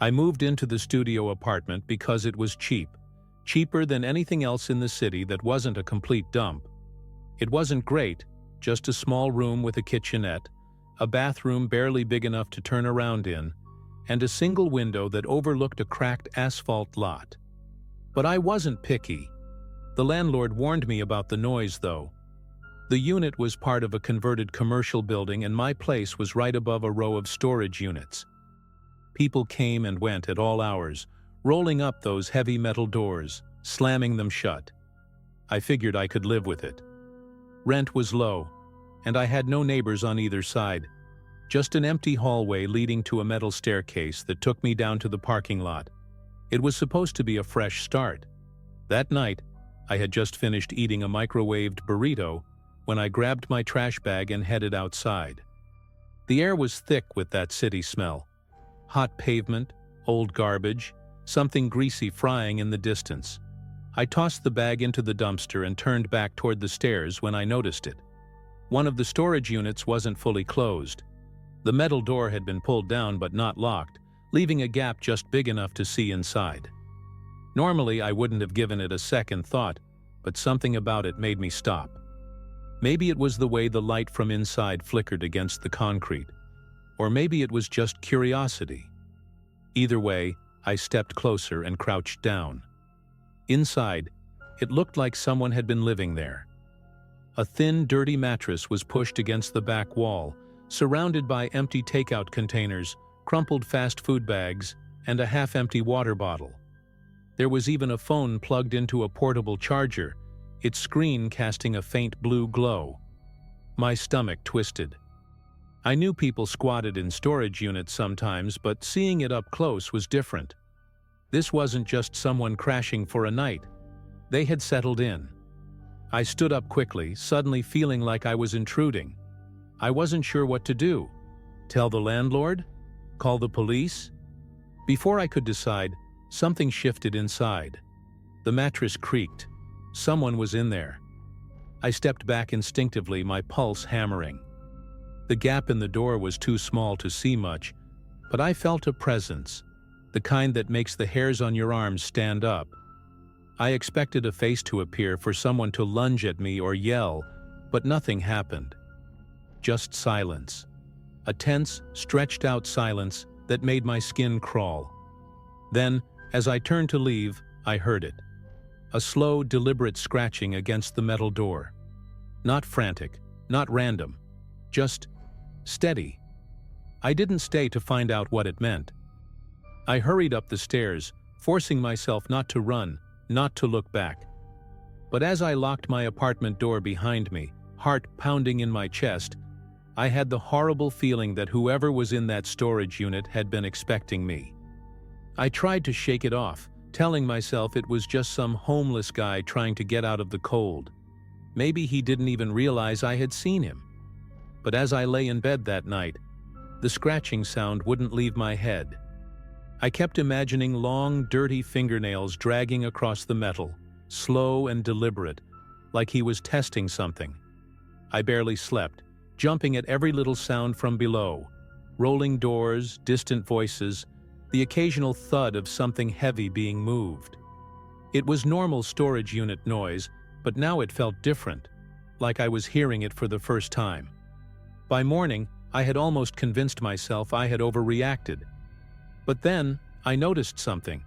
I moved into the studio apartment because it was cheap, cheaper than anything else in the city that wasn't a complete dump. It wasn't great, just a small room with a kitchenette, a bathroom barely big enough to turn around in, and a single window that overlooked a cracked asphalt lot. But I wasn't picky. The landlord warned me about the noise, though. The unit was part of a converted commercial building, and my place was right above a row of storage units. People came and went at all hours, rolling up those heavy metal doors, slamming them shut. I figured I could live with it. Rent was low, and I had no neighbors on either side, just an empty hallway leading to a metal staircase that took me down to the parking lot. It was supposed to be a fresh start. That night, I had just finished eating a microwaved burrito when I grabbed my trash bag and headed outside. The air was thick with that city smell. Hot pavement, old garbage, something greasy frying in the distance. I tossed the bag into the dumpster and turned back toward the stairs when I noticed it. One of the storage units wasn't fully closed. The metal door had been pulled down but not locked, leaving a gap just big enough to see inside. Normally, I wouldn't have given it a second thought, but something about it made me stop. Maybe it was the way the light from inside flickered against the concrete, or maybe it was just curiosity. Either way, I stepped closer and crouched down. Inside, it looked like someone had been living there. A thin, dirty mattress was pushed against the back wall, surrounded by empty takeout containers, crumpled fast food bags, and a half-empty water bottle. There was even a phone plugged into a portable charger, its screen casting a faint blue glow. My stomach twisted. I knew people squatted in storage units sometimes, but seeing it up close was different. This wasn't just someone crashing for a night. They had settled in. I stood up quickly, suddenly feeling like I was intruding. I wasn't sure what to do. Tell the landlord? Call the police? Before I could decide, something shifted inside. The mattress creaked. Someone was in there. I stepped back instinctively, my pulse hammering. The gap in the door was too small to see much, but I felt a presence, the kind that makes the hairs on your arms stand up. I expected a face to appear, for someone to lunge at me or yell, but nothing happened. Just silence. A tense, stretched-out silence that made my skin crawl. Then, as I turned to leave, I heard it. A slow, deliberate scratching against the metal door. Not frantic, not random, just steady. I didn't stay to find out what it meant. I hurried up the stairs, forcing myself not to run, not to look back. But as I locked my apartment door behind me, heart pounding in my chest, I had the horrible feeling that whoever was in that storage unit had been expecting me. I tried to shake it off, telling myself it was just some homeless guy trying to get out of the cold. Maybe he didn't even realize I had seen him. But as I lay in bed that night, the scratching sound wouldn't leave my head. I kept imagining long, dirty fingernails dragging across the metal, slow and deliberate, like he was testing something. I barely slept, jumping at every little sound from below, rolling doors, distant voices, the occasional thud of something heavy being moved. It was normal storage unit noise, but now it felt different, like I was hearing it for the first time. By morning, I had almost convinced myself I had overreacted. But then, I noticed something.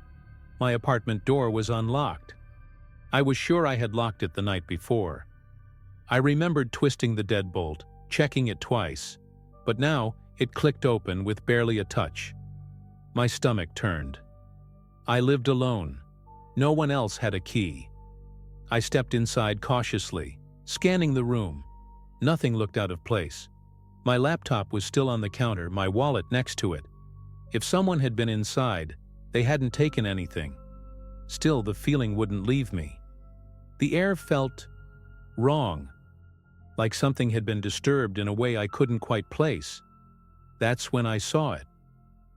My apartment door was unlocked. I was sure I had locked it the night before. I remembered twisting the deadbolt, checking it twice, but now it clicked open with barely a touch. My stomach turned. I lived alone. No one else had a key. I stepped inside cautiously, scanning the room. Nothing looked out of place. My laptop was still on the counter, my wallet next to it. If someone had been inside, they hadn't taken anything. Still, the feeling wouldn't leave me. The air felt wrong, like something had been disturbed in a way I couldn't quite place. That's when I saw it.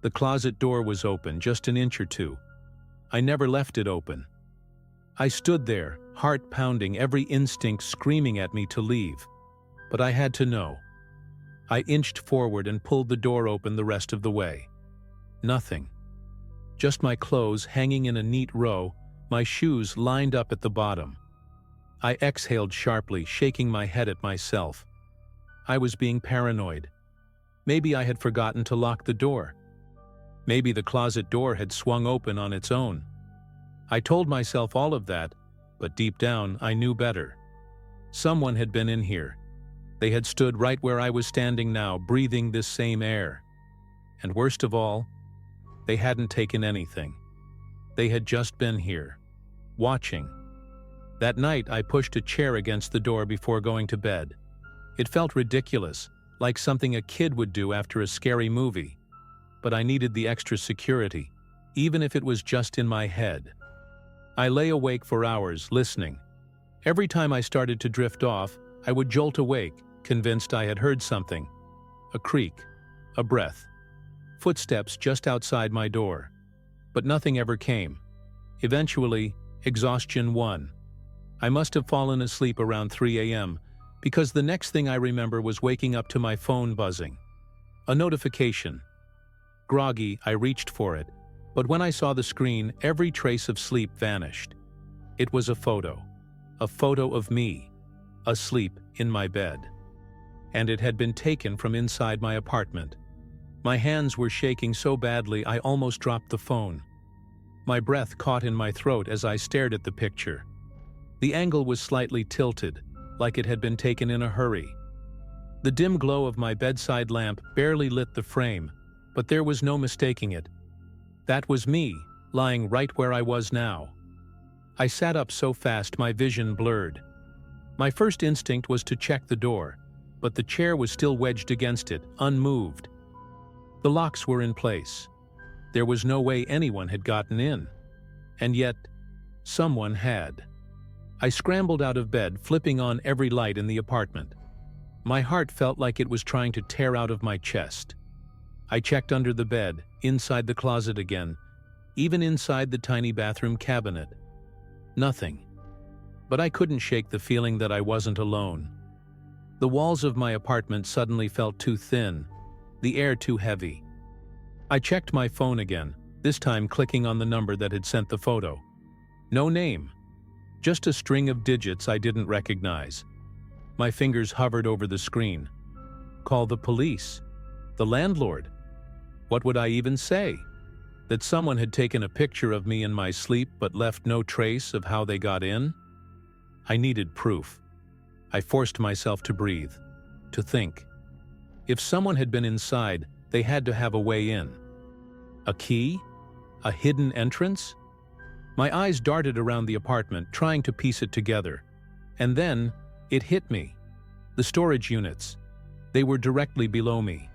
The closet door was open, just an inch or two. I never left it open. I stood there, heart pounding, every instinct screaming at me to leave. But I had to know. I inched forward and pulled the door open the rest of the way. Nothing. just my clothes hanging in a neat row, my shoes lined up at the bottom. I exhaled sharply, shaking my head at myself. I was being paranoid. Maybe I had forgotten to lock the door. Maybe the closet door had swung open on its own. I told myself all of that, but deep down I knew better. Someone had been in here. They had stood right where I was standing now, breathing this same air. And worst of all, they hadn't taken anything. They had just been here, watching. That night I pushed a chair against the door before going to bed. It felt ridiculous, like something a kid would do after a scary movie. But I needed the extra security, even if it was just in my head. I lay awake for hours, listening. Every time I started to drift off, I would jolt awake, convinced I had heard something. A creak, a breath, footsteps just outside my door. But nothing ever came. Eventually, exhaustion won. I must have fallen asleep around 3 a.m., because the next thing I remember was waking up to my phone buzzing. A notification. Groggy, I reached for it, but when I saw the screen, every trace of sleep vanished. It was a photo of me, asleep in my bed. And it had been taken from inside my apartment. My hands were shaking so badly I almost dropped the phone. My breath caught in my throat as I stared at the picture. The angle was slightly tilted, like it had been taken in a hurry. The dim glow of my bedside lamp barely lit the frame, but there was no mistaking it. That was me, lying right where I was now. I sat up so fast my vision blurred. My first instinct was to check the door, but the chair was still wedged against it, unmoved. The locks were in place. There was no way anyone had gotten in. And yet, someone had. I scrambled out of bed, flipping on every light in the apartment. My heart felt like it was trying to tear out of my chest. I checked under the bed, inside the closet again, even inside the tiny bathroom cabinet. Nothing. But I couldn't shake the feeling that I wasn't alone. The walls of my apartment suddenly felt too thin, the air too heavy. I checked my phone again, this time clicking on the number that had sent the photo. No name. Just a string of digits I didn't recognize. My fingers hovered over the screen. Call the police. The landlord. What would I even say? That someone had taken a picture of me in my sleep but left no trace of how they got in? I needed proof. I forced myself to breathe, to think. If someone had been inside, they had to have a way in. A key? A hidden entrance? My eyes darted around the apartment, trying to piece it together. And then, it hit me. The storage units. They were directly below me.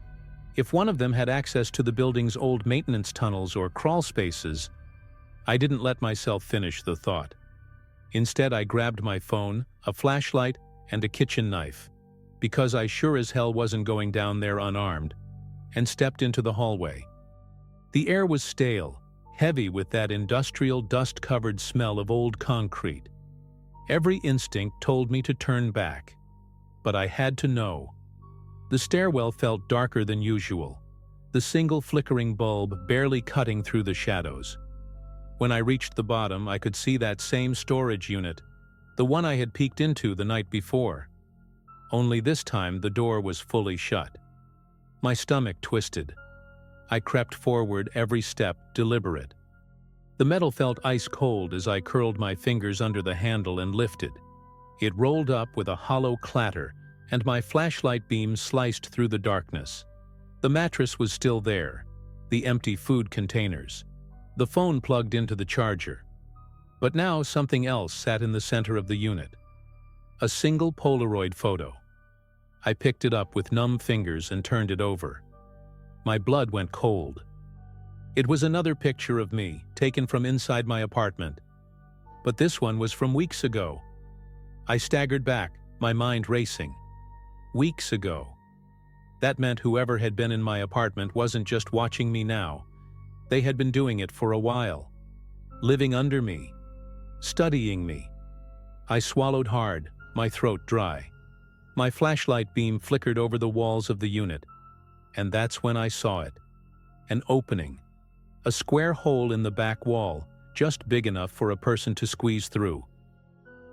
If one of them had access to the building's old maintenance tunnels or crawl spaces, I didn't let myself finish the thought. Instead, I grabbed my phone, a flashlight, and a kitchen knife, because I sure as hell wasn't going down there unarmed, and stepped into the hallway. The air was stale, heavy with that industrial dust-covered smell of old concrete. Every instinct told me to turn back, but I had to know. The stairwell felt darker than usual, the single flickering bulb barely cutting through the shadows. When I reached the bottom, I could see that same storage unit, the one I had peeked into the night before. Only this time the door was fully shut. My stomach twisted. I crept forward every step, deliberate. The metal felt ice cold as I curled my fingers under the handle and lifted. It rolled up with a hollow clatter, and my flashlight beam sliced through the darkness. The mattress was still there, the empty food containers, the phone plugged into the charger. But now something else sat in the center of the unit. A single Polaroid photo. I picked it up with numb fingers and turned it over. My blood went cold. It was another picture of me, taken from inside my apartment. But this one was from weeks ago. I staggered back, my mind racing. Weeks ago. That meant whoever had been in my apartment wasn't just watching me now. They had been doing it for a while. Living under me. Studying me. I swallowed hard, my throat dry. My flashlight beam flickered over the walls of the unit. And that's when I saw it. An opening. A square hole in the back wall, just big enough for a person to squeeze through.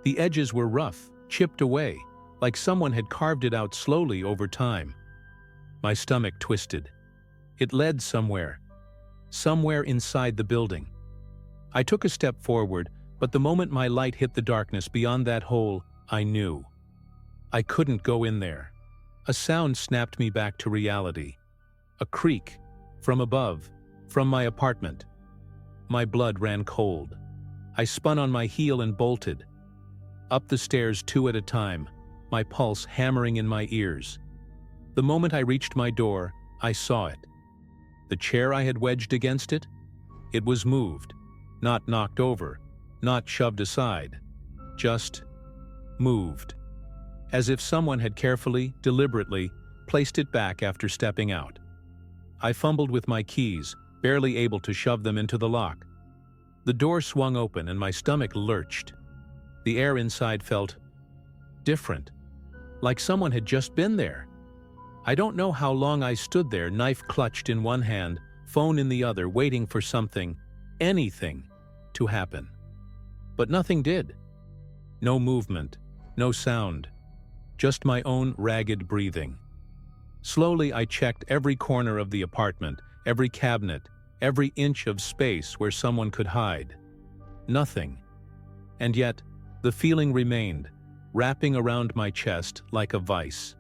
The edges were rough, chipped away, like someone had carved it out slowly over time. My stomach twisted. It led somewhere inside the building. I took a step forward, but the moment my light hit the darkness beyond that hole, I knew. I couldn't go in there. A sound snapped me back to reality. A creak, from above, from my apartment. My blood ran cold. I spun on my heel and bolted. Up the stairs 2 at a time, my pulse hammering in my ears. The moment I reached my door, I saw it. The chair I had wedged against it? It was moved, not knocked over, not shoved aside, just moved. As if someone had carefully, deliberately, placed it back after stepping out. I fumbled with my keys, barely able to shove them into the lock. The door swung open and my stomach lurched. The air inside felt different, like someone had just been there. I don't know how long I stood there, knife clutched in one hand, phone in the other, waiting for something, anything, to happen. But nothing did. No movement, no sound, just my own ragged breathing. Slowly I checked every corner of the apartment, every cabinet, every inch of space where someone could hide. Nothing. And yet, the feeling remained, wrapping around my chest like a vice.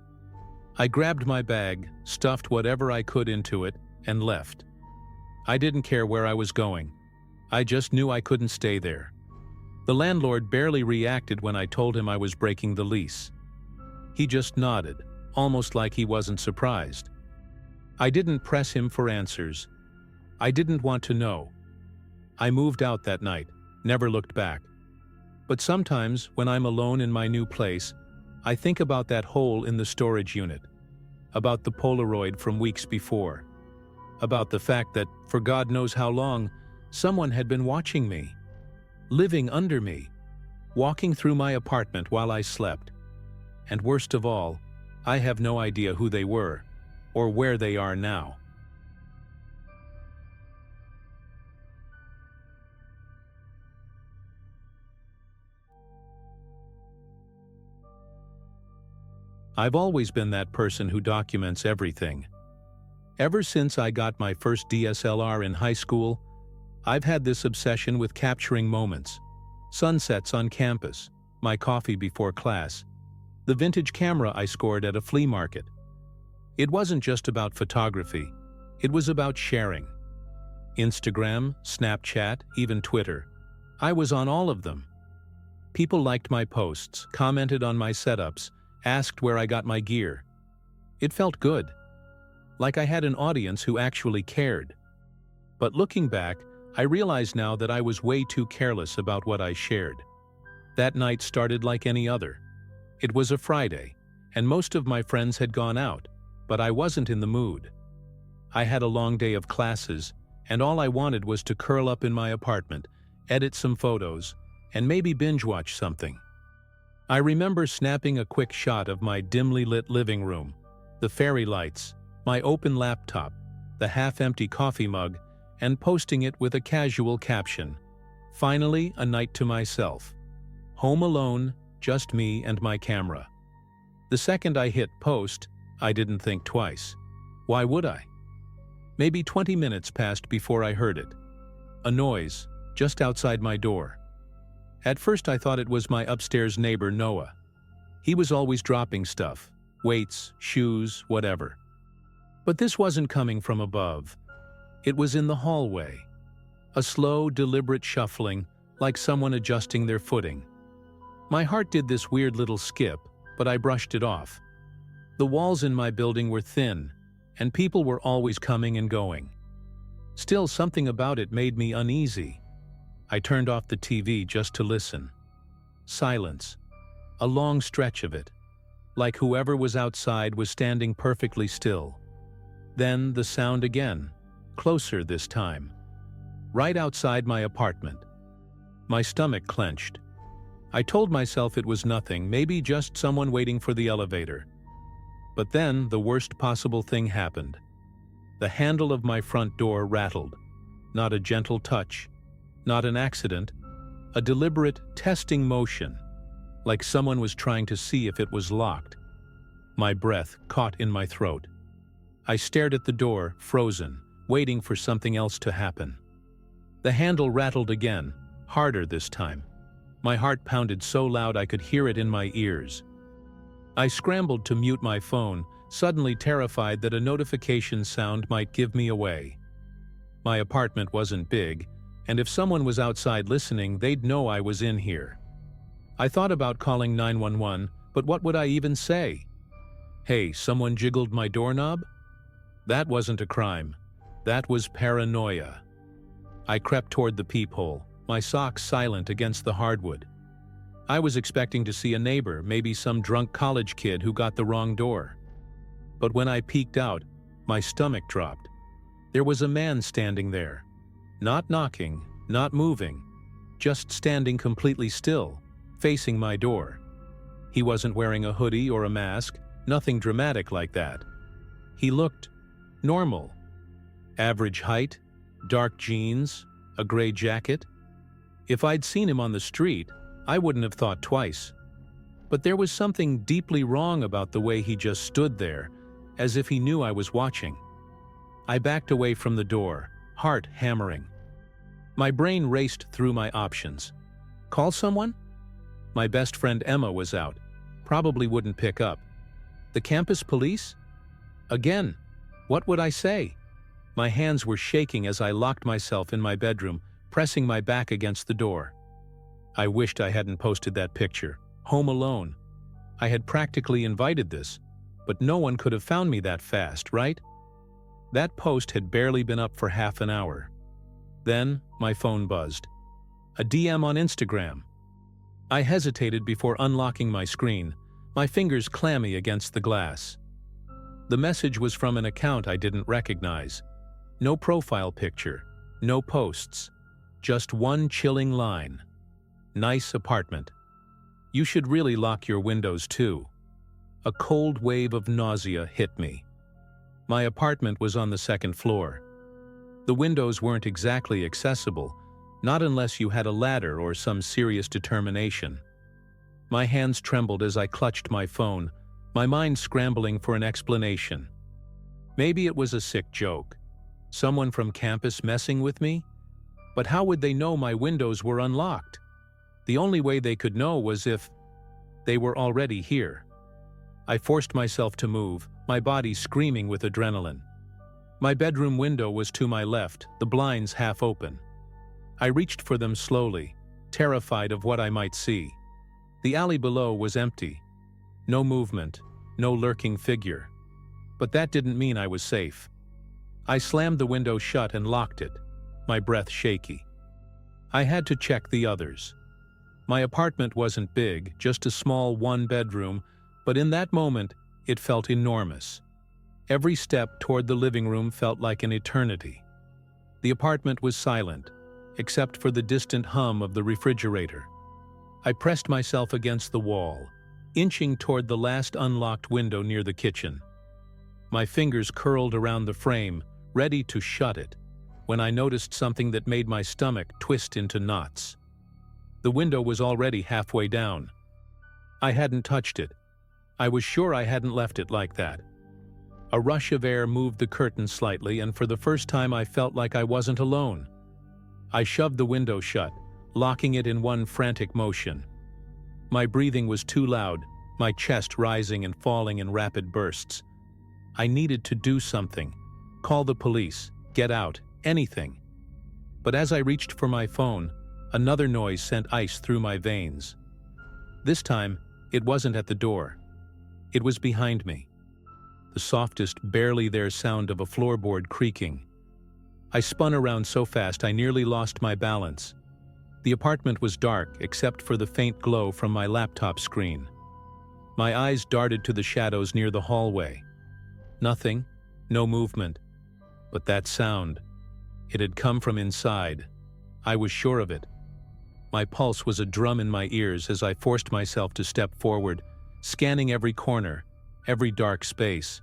I grabbed my bag, stuffed whatever I could into it, and left. I didn't care where I was going. I just knew I couldn't stay there. The landlord barely reacted when I told him I was breaking the lease. He just nodded, almost like he wasn't surprised. I didn't press him for answers. I didn't want to know. I moved out that night, never looked back. But sometimes, when I'm alone in my new place, I think about that hole in the storage unit, about the Polaroid from weeks before, about the fact that, for God knows how long, someone had been watching me, living under me, walking through my apartment while I slept. And worst of all, I have no idea who they were, or where they are now. I've always been that person who documents everything. Ever since I got my first DSLR in high school, I've had this obsession with capturing moments. Sunsets on campus, my coffee before class, the vintage camera I scored at a flea market. It wasn't just about photography, it was about sharing. Instagram, Snapchat, even Twitter. I was on all of them. People liked my posts, commented on my setups, asked where I got my gear. It felt good, like I had an audience who actually cared. But looking back, I realize now that I was way too careless about what I shared. That night started like any other. It was a Friday, and most of my friends had gone out, but I wasn't in the mood. I had a long day of classes, and all I wanted was to curl up in my apartment, edit some photos, and maybe binge-watch something. I remember snapping a quick shot of my dimly lit living room, the fairy lights, my open laptop, the half-empty coffee mug, and posting it with a casual caption. Finally, a night to myself. Home alone, just me and my camera. The second I hit post, I didn't think twice. Why would I? Maybe 20 minutes passed before I heard it. A noise, just outside my door. At first I thought it was my upstairs neighbor Noah. He was always dropping stuff, weights, shoes, whatever. But this wasn't coming from above. It was in the hallway. A slow, deliberate shuffling, like someone adjusting their footing. My heart did this weird little skip, but I brushed it off. The walls in my building were thin, and people were always coming and going. Still, something about it made me uneasy. I turned off the TV just to listen. Silence. A long stretch of it. Like whoever was outside was standing perfectly still. Then the sound again. Closer this time. Right outside my apartment. My stomach clenched. I told myself it was nothing, maybe just someone waiting for the elevator. But then the worst possible thing happened. The handle of my front door rattled. not a gentle touch, not an accident, a deliberate testing motion, like someone was trying to see if it was locked. My breath caught in my throat. I stared at the door, frozen, waiting for something else to happen. The handle rattled again, harder this time. My heart pounded so loud I could hear it in my ears. I scrambled to mute my phone, suddenly terrified that a notification sound might give me away. My apartment wasn't big, and if someone was outside listening, they'd know I was in here. I thought about calling 911, but what would I even say? Hey, someone jiggled my doorknob? That wasn't a crime. That was paranoia. I crept toward the peephole, my socks silent against the hardwood. I was expecting to see a neighbor, maybe some drunk college kid who got the wrong door. But when I peeked out, my stomach dropped. There was a man standing there. Not knocking, not moving, just standing completely still, facing my door. He wasn't wearing a hoodie or a mask, nothing dramatic like that. He looked normal. Average height, dark jeans, a gray jacket. If I'd seen him on the street, I wouldn't have thought twice. But there was something deeply wrong about the way he just stood there, as if he knew I was watching. I backed away from the door, heart hammering. My brain raced through my options. Call someone? My best friend Emma was out. Probably wouldn't pick up. The campus police? Again, what would I say? My hands were shaking as I locked myself in my bedroom, pressing my back against the door. I wished I hadn't posted that picture. Home alone. I had practically invited this, but no one could have found me that fast, right? That post had barely been up for half an hour. Then, my phone buzzed. A DM on Instagram. I hesitated before unlocking my screen, my fingers clammy against the glass. The message was from an account I didn't recognize. No profile picture, no posts, just one chilling line. Nice apartment. You should really lock your windows too. A cold wave of nausea hit me. My apartment was on the second floor. The windows weren't exactly accessible, not unless you had a ladder or some serious determination. My hands trembled as I clutched my phone, my mind scrambling for an explanation. Maybe it was a sick joke. Someone from campus messing with me? But how would they know my windows were unlocked? The only way they could know was if they were already here. I forced myself to move, my body screaming with adrenaline. My bedroom window was to my left, the blinds half open. I reached for them slowly, terrified of what I might see. The alley below was empty. No movement, no lurking figure. But that didn't mean I was safe. I slammed the window shut and locked it, my breath shaky. I had to check the others. My apartment wasn't big, just a small one-bedroom, but in that moment, it felt enormous. Every step toward the living room felt like an eternity. The apartment was silent, except for the distant hum of the refrigerator. I pressed myself against the wall, inching toward the last unlocked window near the kitchen. My fingers curled around the frame, ready to shut it, when I noticed something that made my stomach twist into knots. The window was already halfway down. I hadn't touched it. I was sure I hadn't left it like that. A rush of air moved the curtain slightly, and for the first time I felt like I wasn't alone. I shoved the window shut, locking it in one frantic motion. My breathing was too loud, my chest rising and falling in rapid bursts. I needed to do something. Call the police, get out, anything. But as I reached for my phone, another noise sent ice through my veins. This time, it wasn't at the door. It was behind me. The softest, barely there sound of a floorboard creaking. I spun around so fast I nearly lost my balance. The apartment was dark except for the faint glow from my laptop screen. My eyes darted to the shadows near the hallway. Nothing, no movement. But that sound, it had come from inside. I was sure of it. My pulse was a drum in my ears as I forced myself to step forward, scanning every corner, every dark space.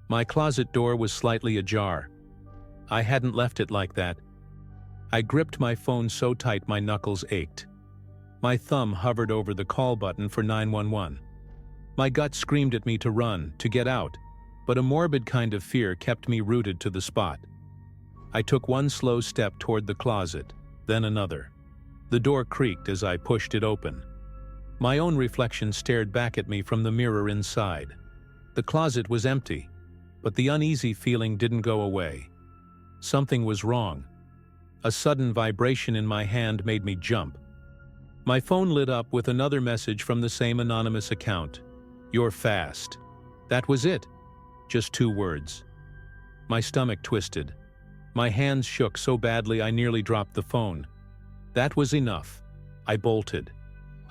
My closet door was slightly ajar. I hadn't left it like that, I gripped my phone so tight my knuckles ached. My thumb hovered over the call button for 911. My gut screamed at me to run, to get out, but a morbid kind of fear kept me rooted to the spot. I took one slow step toward the closet, then another. The door creaked as I pushed it open. My own reflection stared back at me from the mirror inside. The closet was empty, but the uneasy feeling didn't go away. Something was wrong. A sudden vibration in my hand made me jump. My phone lit up with another message from the same anonymous account. "You're fast." That was it. Just 2 words. My stomach twisted. My hands shook so badly I nearly dropped the phone. That was enough. I bolted.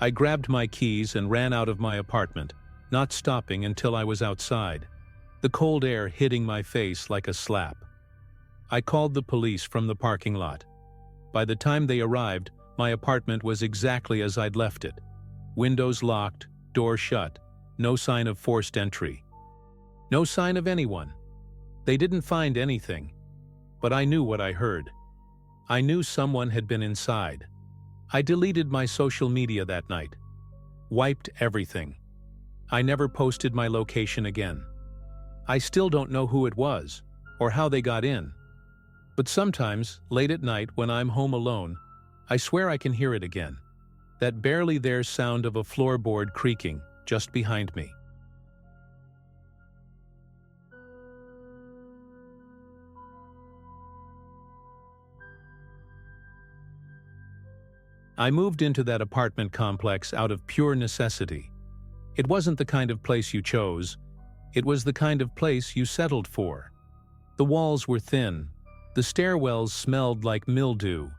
I grabbed my keys and ran out of my apartment, not stopping until I was outside, the cold air hitting my face like a slap. I called the police from the parking lot. By the time they arrived, my apartment was exactly as I'd left it. Windows locked, door shut, no sign of forced entry. No sign of anyone. They didn't find anything. But I knew what I heard. I knew someone had been inside. I deleted my social media that night. Wiped everything. I never posted my location again. I still don't know who it was, or how they got in. But sometimes, late at night when I'm home alone, I swear I can hear it again. That barely there sound of a floorboard creaking just behind me. I moved into that apartment complex out of pure necessity. It wasn't the kind of place you chose. It was the kind of place you settled for. The walls were thin, the stairwells smelled like mildew,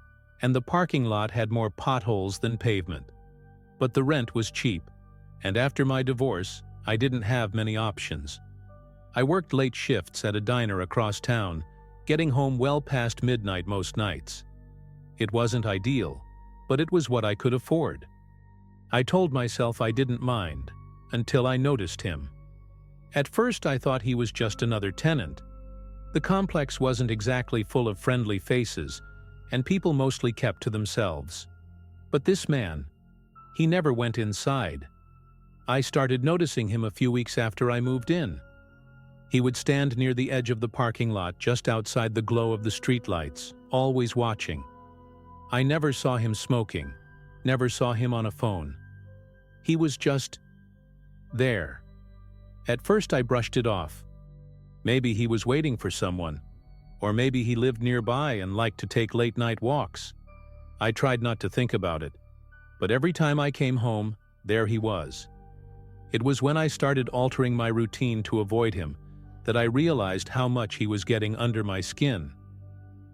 and the parking lot had more potholes than pavement. But the rent was cheap, and after my divorce, I didn't have many options. I worked late shifts at a diner across town, getting home well past midnight most nights. It wasn't ideal, but it was what I could afford. I told myself I didn't mind, until I noticed him. At first I thought he was just another tenant. The complex wasn't exactly full of friendly faces, and people mostly kept to themselves. But this man, he never went inside. I started noticing him a few weeks after I moved in. He would stand near the edge of the parking lot just outside the glow of the streetlights, always watching. I never saw him smoking, never saw him on a phone. He was just there. At first I brushed it off. Maybe he was waiting for someone, or maybe he lived nearby and liked to take late-night walks. I tried not to think about it, but every time I came home, there he was. It was when I started altering my routine to avoid him that I realized how much he was getting under my skin.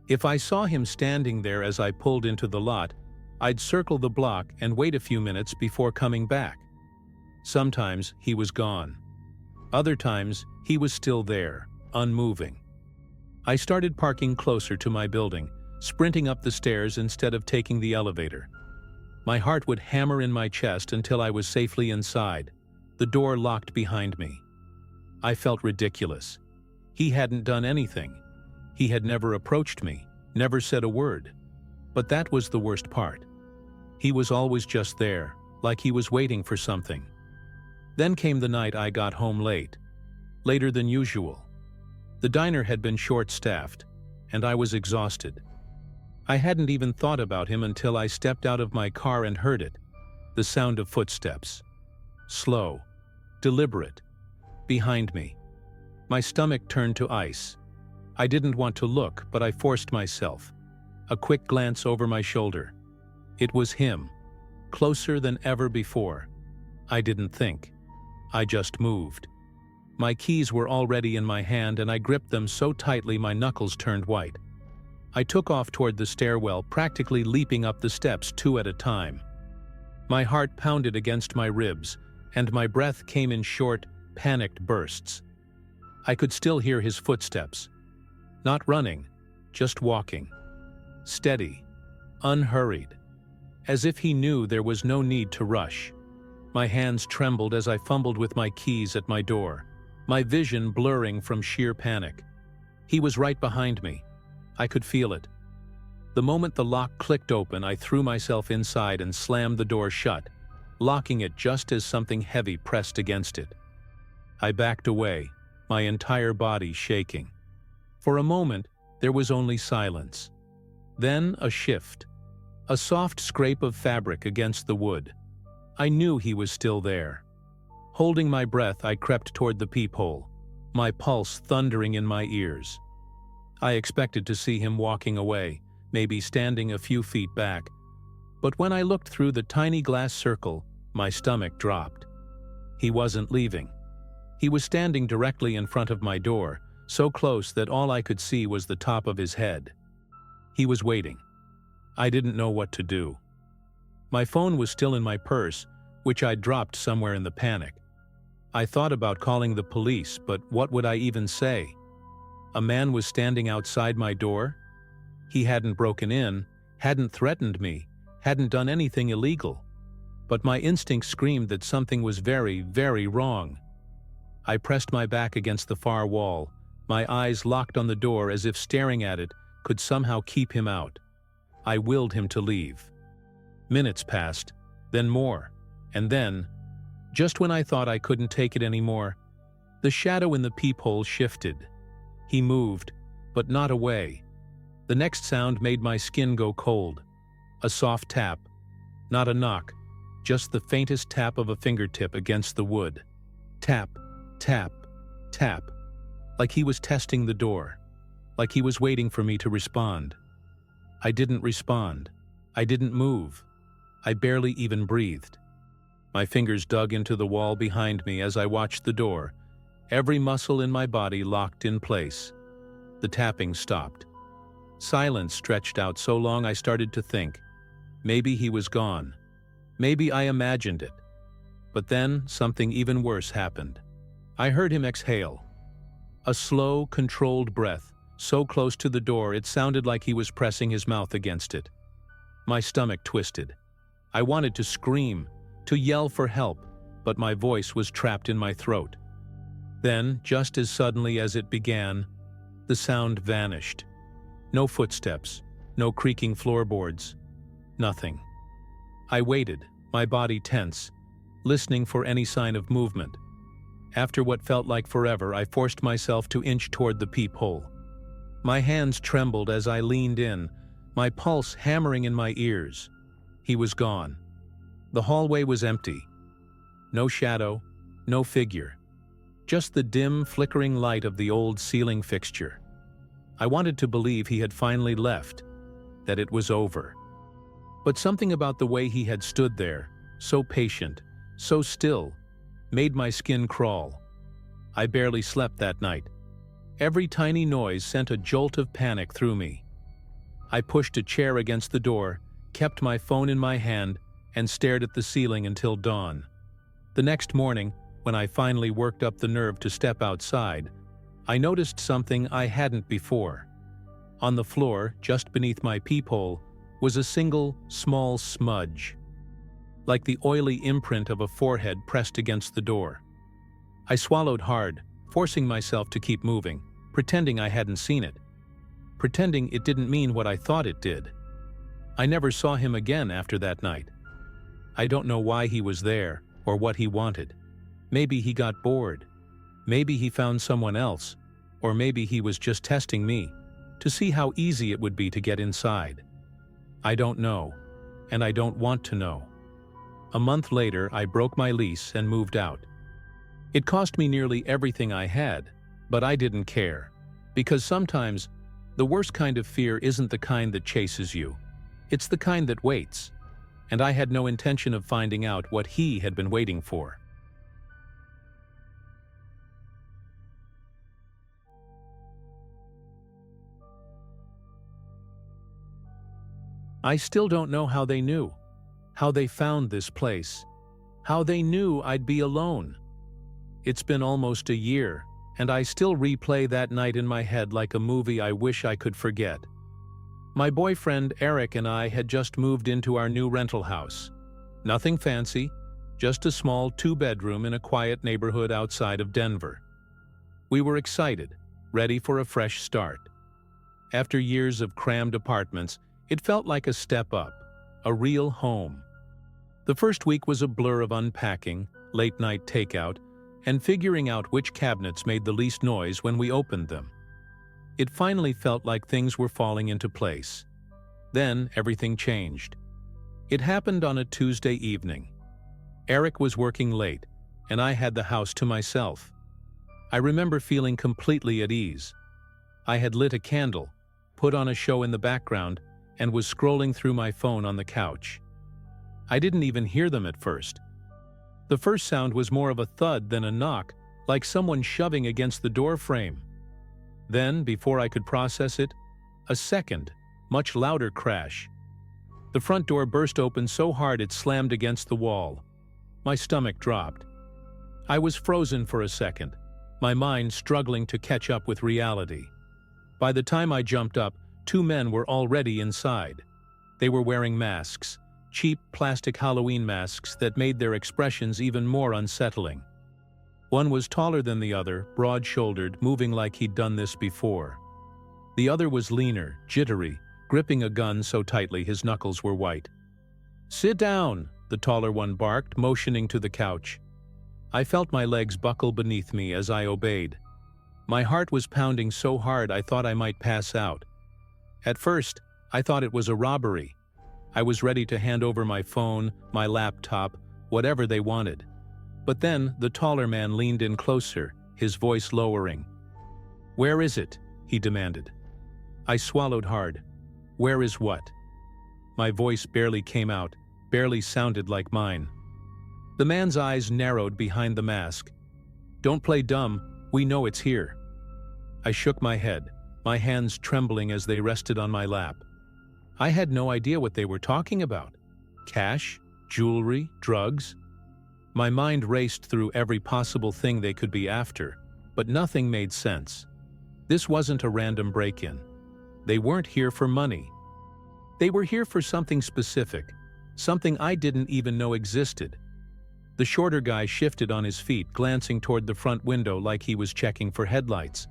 If I saw him standing there as I pulled into the lot, I'd circle the block and wait a few minutes before coming back. Sometimes he was gone. Other times he was still there, unmoving. I started parking closer to my building, sprinting up the stairs instead of taking the elevator. My heart would hammer in my chest until I was safely inside, the door locked behind me. I felt ridiculous. He hadn't done anything. He had never approached me, never said a word. But that was the worst part. He was always just there, like he was waiting for something. Then came the night I got home late, later than usual. The diner had been short-staffed, and I was exhausted. I hadn't even thought about him until I stepped out of my car and heard it, the sound of footsteps. Slow, deliberate, behind me. My stomach turned to ice. I didn't want to look, but I forced myself. A quick glance over my shoulder. It was him, closer than ever before. I didn't think. I just moved. My keys were already in my hand and I gripped them so tightly my knuckles turned white. I took off toward the stairwell, practically leaping up the steps 2 at a time. My heart pounded against my ribs, and my breath came in short, panicked bursts. I could still hear his footsteps. Not running, just walking. Steady, unhurried, as if he knew there was no need to rush. My hands trembled as I fumbled with my keys at my door, my vision blurring from sheer panic. He was right behind me. I could feel it. The moment the lock clicked open, I threw myself inside and slammed the door shut, locking it just as something heavy pressed against it. I backed away, my entire body shaking. For a moment, there was only silence. Then a shift. A soft scrape of fabric against the wood. I knew he was still there. Holding my breath, I crept toward the peephole, my pulse thundering in my ears. I expected to see him walking away, maybe standing a few feet back. But when I looked through the tiny glass circle, my stomach dropped. He wasn't leaving. He was standing directly in front of my door, so close that all I could see was the top of his head. He was waiting. I didn't know what to do. My phone was still in my purse, which I'd dropped somewhere in the panic. I thought about calling the police, but what would I even say? A man was standing outside my door? He hadn't broken in, hadn't threatened me, hadn't done anything illegal. But my instinct screamed that something was very, very wrong. I pressed my back against the far wall, my eyes locked on the door as if staring at it could somehow keep him out. I willed him to leave. Minutes passed, then more, and then, just when I thought I couldn't take it anymore, the shadow in the peephole shifted. He moved, but not away. The next sound made my skin go cold. A soft tap. Not a knock, just the faintest tap of a fingertip against the wood. Tap, tap, tap. Like he was testing the door. Like he was waiting for me to respond. I didn't respond. I didn't move. I barely even breathed. My fingers dug into the wall behind me as I watched the door, every muscle in my body locked in place. The tapping stopped. Silence stretched out so long I started to think. Maybe he was gone. Maybe I imagined it. But then something even worse happened. I heard him exhale. A slow, controlled breath, so close to the door it sounded like he was pressing his mouth against it. My stomach twisted. I wanted to scream, to yell for help, but my voice was trapped in my throat. Then, just as suddenly as it began, the sound vanished. No footsteps, no creaking floorboards, nothing. I waited, my body tense, listening for any sign of movement. After what felt like forever, I forced myself to inch toward the peephole. My hands trembled as I leaned in, my pulse hammering in my ears. He was gone. The hallway was empty. No shadow, no figure. Just the dim, flickering light of the old ceiling fixture. I wanted to believe he had finally left, that it was over. But something about the way he had stood there, so patient, so still, made my skin crawl. I barely slept that night. Every tiny noise sent a jolt of panic through me. I pushed a chair against the door, kept my phone in my hand, and stared at the ceiling until dawn. The next morning, when I finally worked up the nerve to step outside, I noticed something I hadn't before. On the floor, just beneath my peephole, was a single, small smudge, like the oily imprint of a forehead pressed against the door. I swallowed hard, forcing myself to keep moving, pretending I hadn't seen it, pretending it didn't mean what I thought it did. I never saw him again after that night. I don't know why he was there or what he wanted. Maybe he got bored. Maybe he found someone else, or maybe he was just testing me to see how easy it would be to get inside. I don't know, and I don't want to know. A month later, I broke my lease and moved out. It cost me nearly everything I had, but I didn't care, because sometimes the worst kind of fear isn't the kind that chases you. It's the kind that waits, and I had no intention of finding out what he had been waiting for. I still don't know how they knew, how they found this place, how they knew I'd be alone. It's been almost a year, and I still replay that night in my head like a movie I wish I could forget. My boyfriend Eric and I had just moved into our new rental house. Nothing fancy, just a small 2-bedroom in a quiet neighborhood outside of Denver. We were excited, ready for a fresh start. After years of crammed apartments, It felt like a step up, a real home. The first week was a blur of unpacking, late-night takeout, and figuring out which cabinets made the least noise when we opened them. It finally felt like things were falling into place. Then everything changed. It happened on a Tuesday evening. Eric was working late, and I had the house to myself. I remember feeling completely at ease. I had lit a candle, put on a show in the background, and was scrolling through my phone on the couch. I didn't even hear them at first. The first sound was more of a thud than a knock, like someone shoving against the door frame. Then, before I could process it, a second, much louder crash. The front door burst open so hard it slammed against the wall. My stomach dropped. I was frozen for a second, my mind struggling to catch up with reality. By the time I jumped up, 2 men were already inside. They were wearing masks, cheap plastic Halloween masks that made their expressions even more unsettling. One was taller than the other, broad-shouldered, moving like he'd done this before. The other was leaner, jittery, gripping a gun so tightly his knuckles were white. "Sit down," the taller one barked, motioning to the couch. I felt my legs buckle beneath me as I obeyed. My heart was pounding so hard I thought I might pass out. At first, I thought it was a robbery. I was ready to hand over my phone, my laptop, whatever they wanted. But then the taller man leaned in closer, his voice lowering. "Where is it?" he demanded. I swallowed hard. Where is what? My voice barely came out, barely sounded like mine. The man's eyes narrowed behind the mask. "Don't play dumb, we know it's here." I shook my head, my hands trembling as they rested on my lap. I had no idea what they were talking about. Cash? Jewelry? Drugs? My mind raced through every possible thing they could be after, but nothing made sense. This wasn't a random break-in. They weren't here for money. They were here for something specific, something I didn't even know existed. The shorter guy shifted on his feet, glancing toward the front window like he was checking for headlights.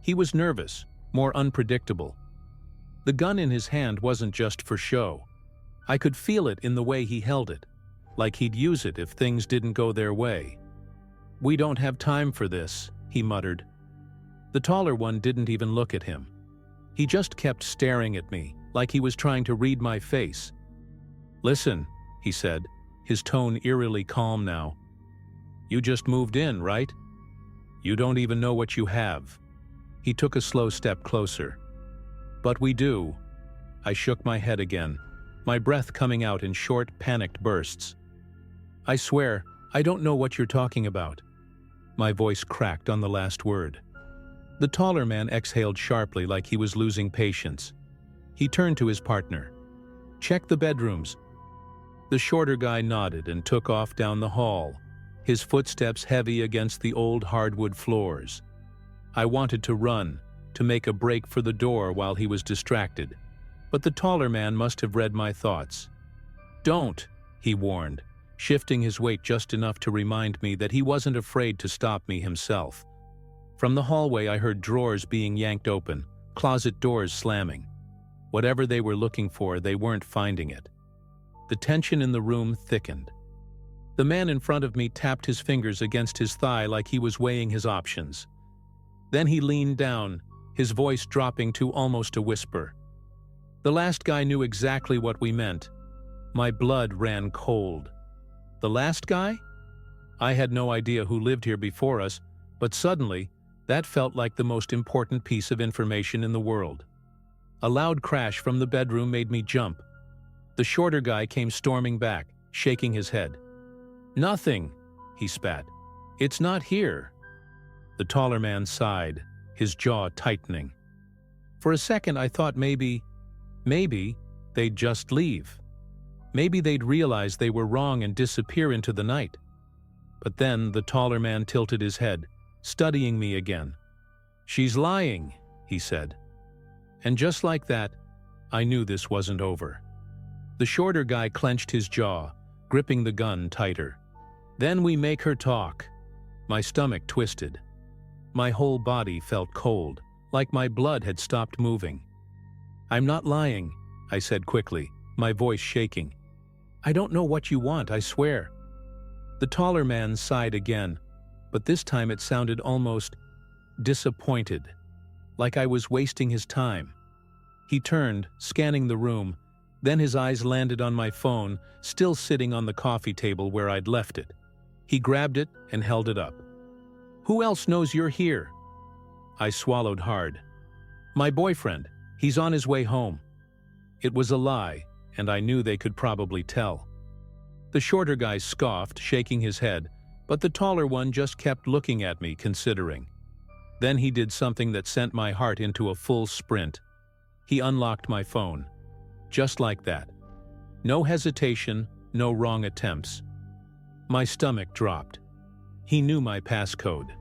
He was nervous, more unpredictable. The gun in his hand wasn't just for show. I could feel it in the way he held it, like he'd use it if things didn't go their way. "We don't have time for this," he muttered. The taller one didn't even look at him. He just kept staring at me, like he was trying to read my face. "Listen," he said, his tone eerily calm now. "You just moved in, right? You don't even know what you have." He took a slow step closer. "But we do." I shook my head again, my breath coming out in short, panicked bursts. "I swear, I don't know what you're talking about." My voice cracked on the last word. The taller man exhaled sharply like he was losing patience. He turned to his partner. "Check the bedrooms." The shorter guy nodded and took off down the hall, his footsteps heavy against the old hardwood floors. I wanted to run, to make a break for the door while he was distracted, but the taller man must have read my thoughts. "Don't," he warned, shifting his weight just enough to remind me that he wasn't afraid to stop me himself. From the hallway I heard drawers being yanked open, closet doors slamming. Whatever they were looking for, they weren't finding it. The tension in the room thickened. The man in front of me tapped his fingers against his thigh like he was weighing his options. Then he leaned down, his voice dropping to almost a whisper. The last guy knew exactly what we meant. My blood ran cold. The last guy? I had no idea who lived here before us, but suddenly, that felt like the most important piece of information in the world. A loud crash from the bedroom made me jump. The shorter guy came storming back, shaking his head. "Nothing," he spat. "It's not here." The taller man sighed, his jaw tightening. For a second I thought maybe they'd just leave. Maybe they'd realize they were wrong and disappear into the night. But then the taller man tilted his head, studying me again. "She's lying," he said. And just like that, I knew this wasn't over. The shorter guy clenched his jaw, gripping the gun tighter. "Then we make her talk." My stomach twisted. My whole body felt cold, like my blood had stopped moving. "I'm not lying. I said quickly, my voice shaking. "I don't know what you want, I swear." The taller man sighed again, but this time it sounded almost disappointed, like I was wasting his time. He turned, scanning the room, then his eyes landed on my phone, still sitting on the coffee table where I'd left it. He grabbed it and held it up. "Who else knows you're here?" I swallowed hard. "My boyfriend. He's on his way home." It was a lie, and I knew they could probably tell. The shorter guy scoffed, shaking his head, but the taller one just kept looking at me, considering. Then he did something that sent my heart into a full sprint. He unlocked my phone. Just like that. No hesitation, no wrong attempts. My stomach dropped. He knew my passcode.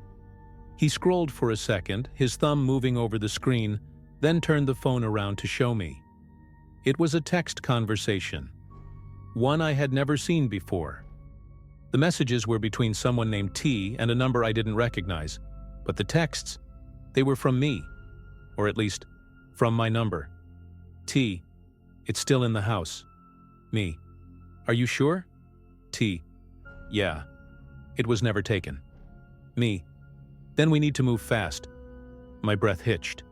He scrolled for a second, his thumb moving over the screen, then turned the phone around to show me. It was a text conversation. One I had never seen before. The messages were between someone named T and a number I didn't recognize, but the texts, they were from me, or at least, from my number. T, "It's still in the house." Me, "Are you sure?" T, "Yeah, it was never taken." Me, "Then we need to move fast." My breath hitched.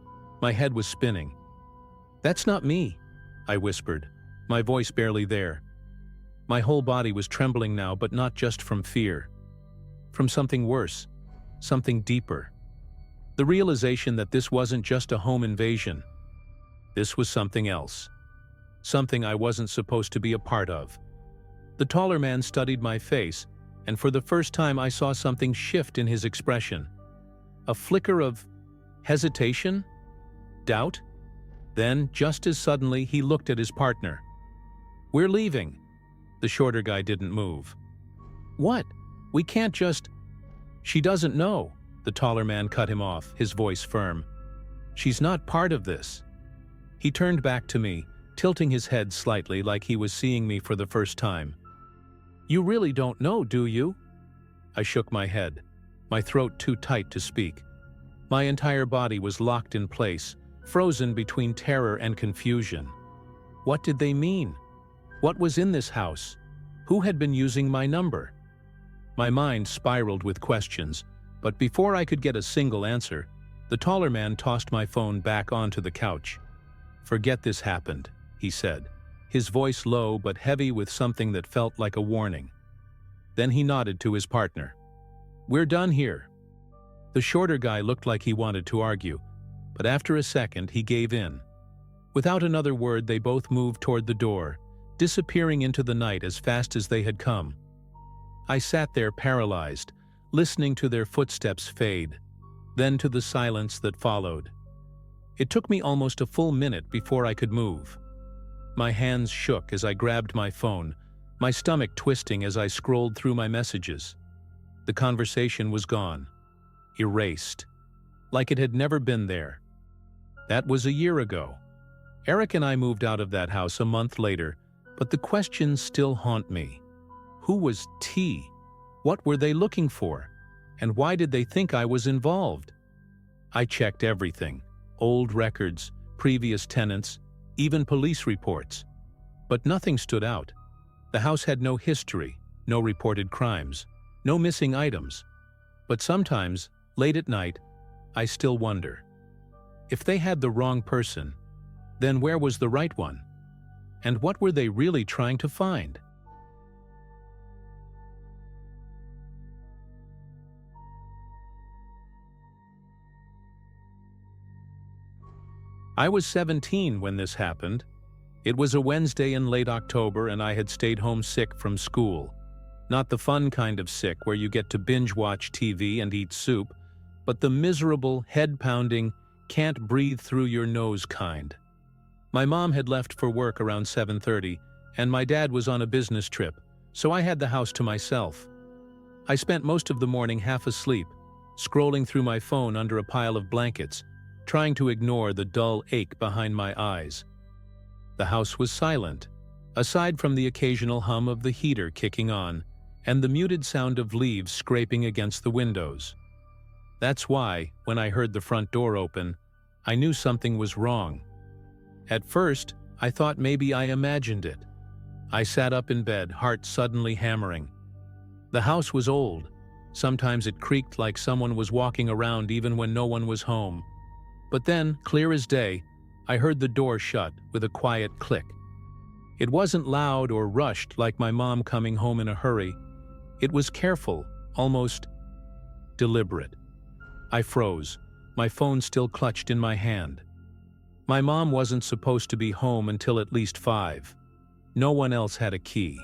My head was spinning. "That's not me," I whispered, my voice barely there. My whole body was trembling now, but not just from fear. From something worse, something deeper. The realization that this wasn't just a home invasion. This was something else. Something I wasn't supposed to be a part of. The taller man studied my face, and for the first time I saw something shift in his expression. A flicker of hesitation? Doubt? Then, just as suddenly, he looked at his partner. "We're leaving." The shorter guy didn't move. "What? We can't just—" "She doesn't know," the taller man cut him off, his voice firm. "She's not part of this." He turned back to me, tilting his head slightly like he was seeing me for the first time. "You really don't know, do you?" I shook my head, my throat too tight to speak. My entire body was locked in place, frozen between terror and confusion. What did they mean? What was in this house? Who had been using my number? My mind spiraled with questions, but before I could get a single answer, the taller man tossed my phone back onto the couch. "Forget this happened," he said, his voice low but heavy with something that felt like a warning. Then he nodded to his partner. "We're done here." The shorter guy looked like he wanted to argue, but after a second he gave in. Without another word, they both moved toward the door, disappearing into the night as fast as they had come. I sat there paralyzed, listening to their footsteps fade, then to the silence that followed. It took me almost a full minute before I could move. My hands shook as I grabbed my phone, my stomach twisting as I scrolled through my messages. The conversation was gone, erased, like it had never been there. That was a year ago. Eric and I moved out of that house a month later, but the questions still haunt me. Who was T? What were they looking for? And why did they think I was involved? I checked everything. Old records, previous tenants, even police reports. But nothing stood out. The house had no history, no reported crimes, no missing items. But sometimes, late at night, I still wonder. If they had the wrong person, then where was the right one? And what were they really trying to find? I was 17 when this happened. It was a Wednesday in late October and I had stayed home sick from school. Not the fun kind of sick where you get to binge-watch TV and eat soup, but the miserable, head-pounding, can't-breathe-through-your-nose kind. My mom had left for work around 7:30, and my dad was on a business trip, so I had the house to myself. I spent most of the morning half asleep, scrolling through my phone under a pile of blankets, trying to ignore the dull ache behind my eyes. The house was silent, aside from the occasional hum of the heater kicking on and the muted sound of leaves scraping against the windows. That's why, when I heard the front door open, I knew something was wrong. At first, I thought maybe I imagined it. I sat up in bed, heart suddenly hammering. The house was old. Sometimes it creaked like someone was walking around even when no one was home. But then, clear as day, I heard the door shut with a quiet click. It wasn't loud or rushed like my mom coming home in a hurry. It was careful, almost deliberate. I froze, my phone still clutched in my hand. My mom wasn't supposed to be home until at least 5. No one else had a key.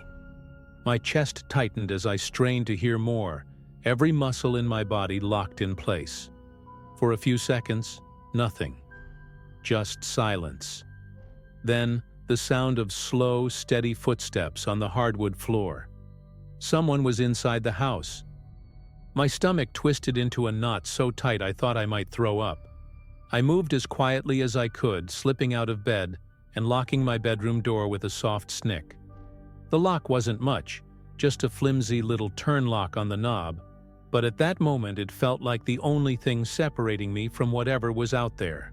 My chest tightened as I strained to hear more, every muscle in my body locked in place. For a few seconds, nothing. Just silence. Then, the sound of slow, steady footsteps on the hardwood floor. Someone was inside the house. My stomach twisted into a knot so tight I thought I might throw up. I moved as quietly as I could, slipping out of bed and locking my bedroom door with a soft snick. The lock wasn't much, just a flimsy little turn lock on the knob, but at that moment it felt like the only thing separating me from whatever was out there.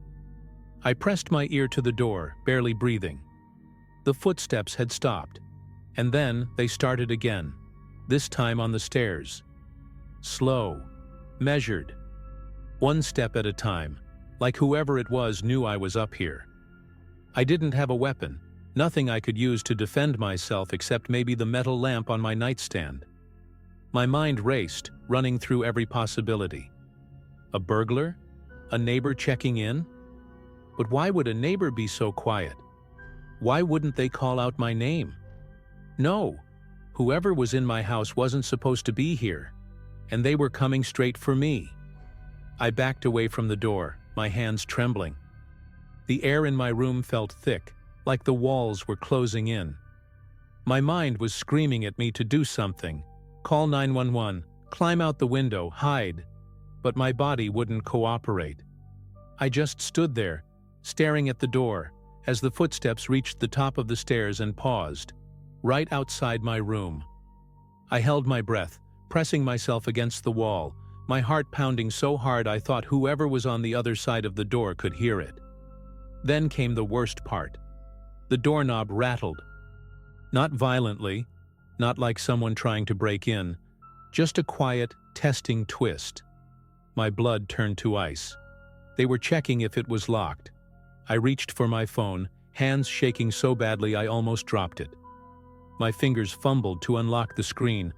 I pressed my ear to the door, barely breathing. The footsteps had stopped, and then they started again, this time on the stairs. Slow, measured, one step at a time, like whoever it was knew I was up here. I didn't have a weapon, nothing I could use to defend myself except maybe the metal lamp on my nightstand. My mind raced, running through every possibility. A burglar? A neighbor checking in? But why would a neighbor be so quiet? Why wouldn't they call out my name? No, whoever was in my house wasn't supposed to be here, and they were coming straight for me. I backed away from the door, my hands trembling. The air in my room felt thick, like the walls were closing in. My mind was screaming at me to do something, call 911, climb out the window, hide, but my body wouldn't cooperate. I just stood there, staring at the door, as the footsteps reached the top of the stairs and paused, right outside my room. I held my breath, pressing myself against the wall, my heart pounding so hard I thought whoever was on the other side of the door could hear it. Then came the worst part. The doorknob rattled. Not violently, not like someone trying to break in, just a quiet, testing twist. My blood turned to ice. They were checking if it was locked. I reached for my phone, hands shaking so badly I almost dropped it. My fingers fumbled to unlock the screen,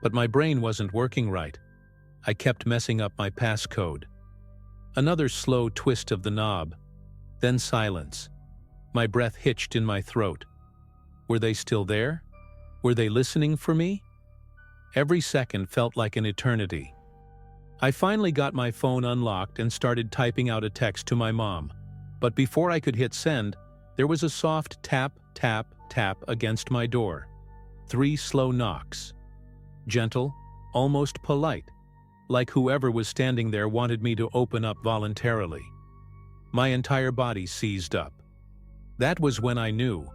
but my brain wasn't working right. I kept messing up my passcode. Another slow twist of the knob. Then silence. My breath hitched in my throat. Were they still there? Were they listening for me? Every second felt like an eternity. I finally got my phone unlocked and started typing out a text to my mom. But before I could hit send, there was a soft tap, tap, tap against my door. 3 slow knocks. Gentle, almost polite, like whoever was standing there wanted me to open up voluntarily. My entire body seized up. That was when I knew.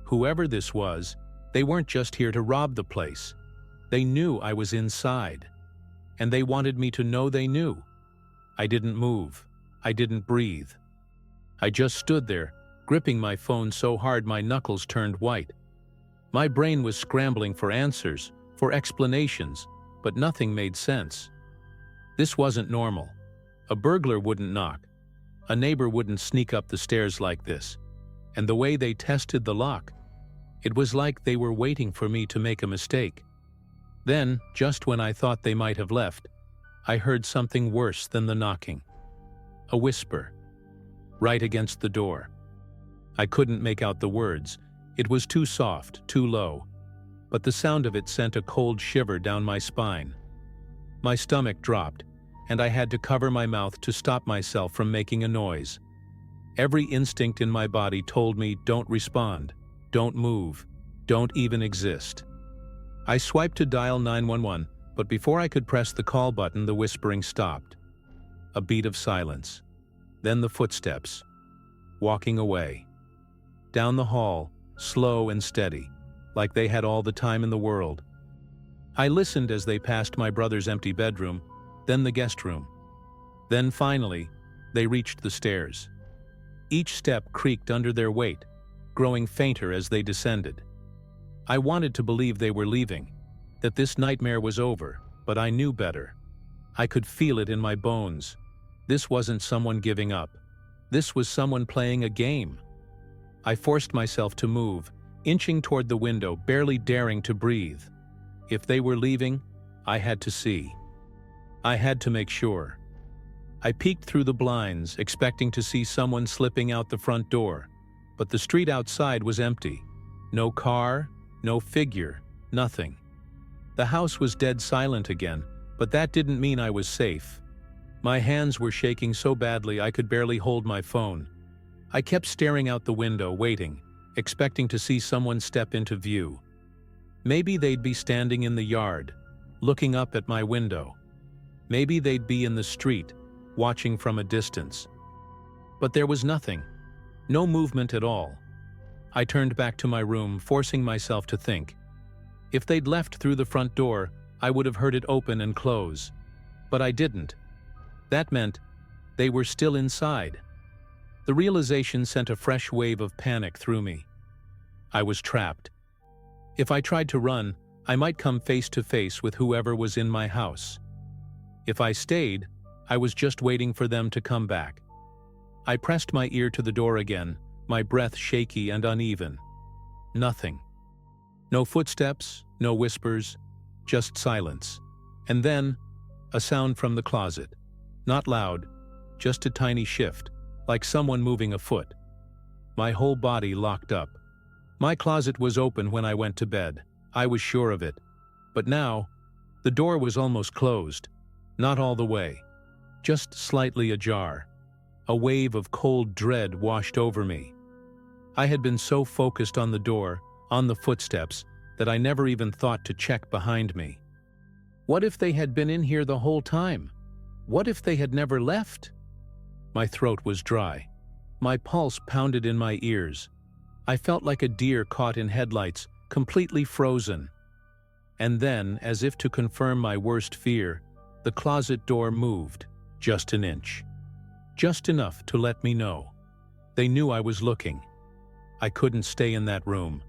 Whoever this was, they weren't just here to rob the place. They knew I was inside. And they wanted me to know they knew. I didn't move. I didn't breathe. I just stood there, gripping my phone so hard my knuckles turned white. My brain was scrambling for answers, for explanations, but nothing made sense. This wasn't normal. A burglar wouldn't knock. A neighbor wouldn't sneak up the stairs like this. And the way they tested the lock, it was like they were waiting for me to make a mistake. Then, just when I thought they might have left, I heard something worse than the knocking. A whisper, right against the door. I couldn't make out the words. It was too soft, too low, but the sound of it sent a cold shiver down my spine. My stomach dropped, and I had to cover my mouth to stop myself from making a noise. Every instinct in my body told me, don't respond, don't move, don't even exist. I swiped to dial 911, but before I could press the call button, the whispering stopped. A beat of silence. Then the footsteps. Walking away. Down the hall, slow and steady, like they had all the time in the world. I listened as they passed my brother's empty bedroom, then the guest room. Then finally, they reached the stairs. Each step creaked under their weight, growing fainter as they descended. I wanted to believe they were leaving, that this nightmare was over, but I knew better. I could feel it in my bones. This wasn't someone giving up. This was someone playing a game. I forced myself to move, inching toward the window, barely daring to breathe. If they were leaving, I had to see. I had to make sure. I peeked through the blinds, expecting to see someone slipping out the front door, but the street outside was empty. No car, no figure, nothing. The house was dead silent again, but that didn't mean I was safe. My hands were shaking so badly I could barely hold my phone. I kept staring out the window, waiting, expecting to see someone step into view. Maybe they'd be standing in the yard, looking up at my window. Maybe they'd be in the street, watching from a distance. But there was nothing. No movement at all. I turned back to my room, forcing myself to think. If they'd left through the front door, I would have heard it open and close. But I didn't. That meant they were still inside. The realization sent a fresh wave of panic through me. I was trapped. If I tried to run, I might come face to face with whoever was in my house. If I stayed, I was just waiting for them to come back. I pressed my ear to the door again, my breath shaky and uneven. Nothing. No footsteps, no whispers, just silence. And then, a sound from the closet. Not loud, just a tiny shift, like someone moving a foot. My whole body locked up. My closet was open when I went to bed. I was sure of it. But now, the door was almost closed. Not all the way. Just slightly ajar. A wave of cold dread washed over me. I had been so focused on the door, on the footsteps, that I never even thought to check behind me. What if they had been in here the whole time? What if they had never left? My throat was dry. My pulse pounded in my ears. I felt like a deer caught in headlights, completely frozen. And then, as if to confirm my worst fear, the closet door moved, just an inch. Just enough to let me know. They knew I was looking. I couldn't stay in that room.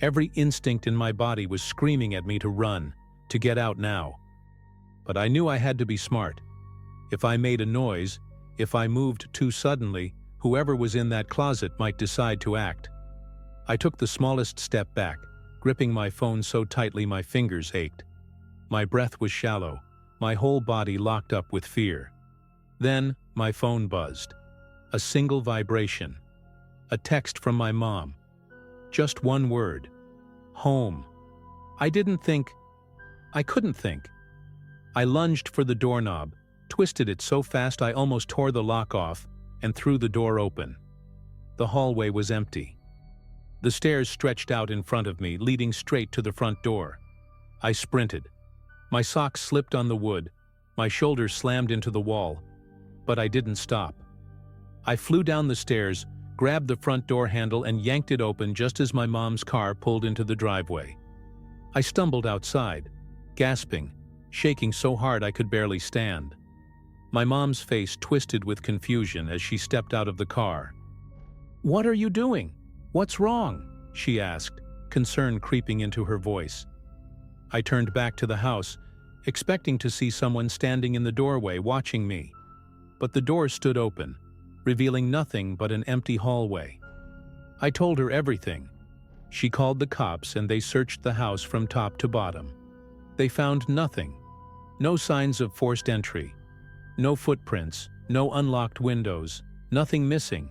Every instinct in my body was screaming at me to run, to get out now. But I knew I had to be smart. If I made a noise, if I moved too suddenly, whoever was in that closet might decide to act. I took the smallest step back, gripping my phone so tightly my fingers ached. My breath was shallow, my whole body locked up with fear. Then, my phone buzzed. A single vibration. A text from my mom. Just one word. Home. I couldn't think. I lunged for the doorknob, twisted it so fast I almost tore the lock off, and threw the door open. The hallway was empty. The stairs stretched out in front of me, leading straight to the front door. I sprinted. My socks slipped on the wood, my shoulders slammed into the wall, but I didn't stop. I flew down the stairs, grabbed the front door handle and yanked it open just as my mom's car pulled into the driveway. I stumbled outside, gasping, shaking so hard I could barely stand. My mom's face twisted with confusion as she stepped out of the car. "What are you doing? What's wrong?" she asked, concern creeping into her voice. I turned back to the house, expecting to see someone standing in the doorway watching me. But the door stood open, revealing nothing but an empty hallway. I told her everything. She called the cops and they searched the house from top to bottom. They found nothing. No signs of forced entry. No footprints, no unlocked windows, nothing missing.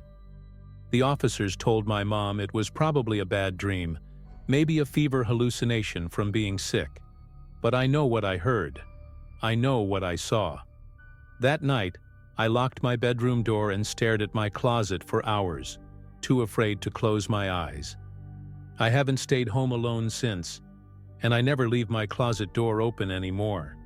The officers told my mom it was probably a bad dream, maybe a fever hallucination from being sick. But I know what I heard. I know what I saw. That night, I locked my bedroom door and stared at my closet for hours, too afraid to close my eyes. I haven't stayed home alone since, and I never leave my closet door open anymore.